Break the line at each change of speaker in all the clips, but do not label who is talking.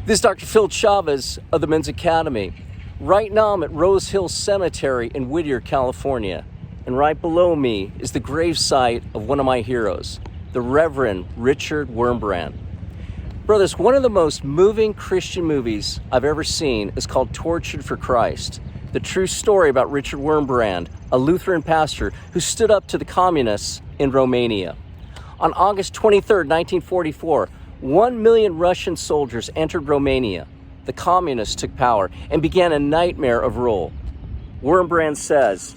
This is Dr. Phil Chavez of the Men's Academy. Right now I'm at Rose Hill Cemetery in Whittier, California. And right below me is the gravesite of one of my heroes, the Reverend Richard Wurmbrand. Brothers, one of the most moving Christian movies I've ever seen is called Tortured for Christ. The true story about Richard Wurmbrand, a Lutheran pastor who stood up to the communists in Romania. On August 23, 1944, 1 million Russian soldiers entered Romania. The communists took power and began a nightmare of rule. Wurmbrand says,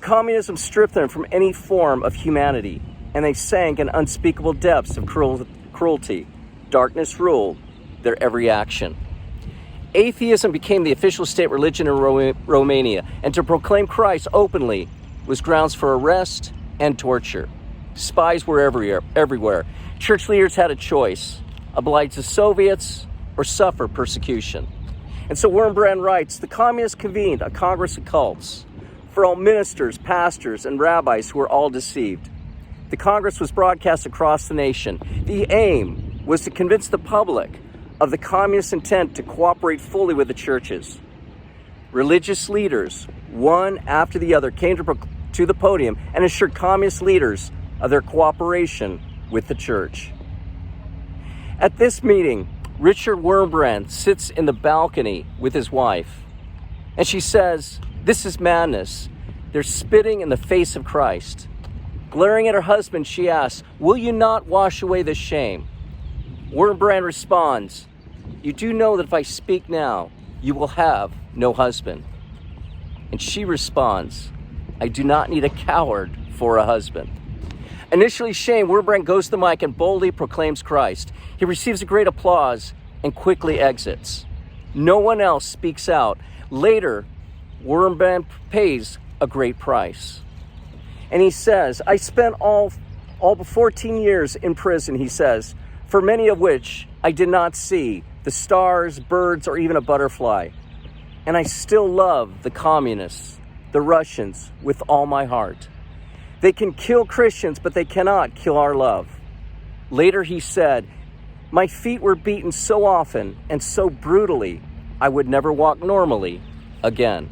"Communism stripped them from any form of humanity, and they sank in unspeakable depths of cruelty. Darkness ruled their every action." Atheism became the official state religion in Romania, and to proclaim Christ openly was grounds for arrest and torture. Spies were everywhere. Church leaders had a choice: oblige the Soviets or suffer persecution. And so Wurmbrand writes, "The communists convened a congress of cults for all ministers, pastors, and rabbis who were all deceived. The congress was broadcast across the nation. The aim was to convince the public of the communist intent to cooperate fully with the churches. Religious leaders, one after the other, came to the podium and assured communist leaders of their cooperation with the church. At this meeting, Richard Wurmbrand sits in the balcony with his wife, and she says, 'This is madness. They're spitting in the face of Christ.' Glaring at her husband, she asks, 'Will you not wash away this shame?' Wurmbrand responds, 'You do know that if I speak now, you will have no husband.' And she responds, 'I do not need a coward for a husband.' Initially shamed, Wurmbrand goes to the mic and boldly proclaims Christ. He receives a great applause and quickly exits. No one else speaks out. Later, Wurmbrand pays a great price. And he says, 'I spent all but 14 years in prison,' he says, 'for many of which I did not see the stars, birds, or even a butterfly. And I still love the communists, the Russians, with all my heart. They can kill Christians, but they cannot kill our love.' Later he said, 'My feet were beaten so often and so brutally, I would never walk normally again.'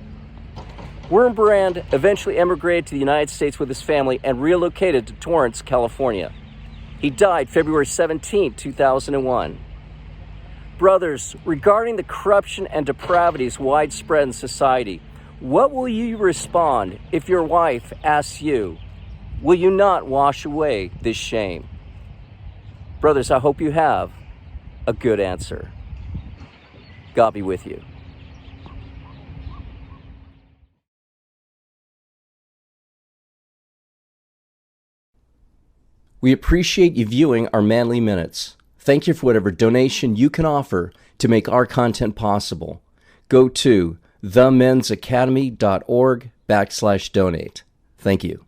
Wurmbrand eventually emigrated to the United States with his family and relocated to Torrance, California. He died February 17, 2001. Brothers, regarding the corruption and depravities widespread in society, what will you respond if your wife asks you, 'Will you not wash away this shame?' Brothers, I hope you have a good answer. God be with you." We appreciate you viewing our Manly Minutes. Thank you for whatever donation you can offer to make our content possible. Go to themensacademy.org/donate. Thank you.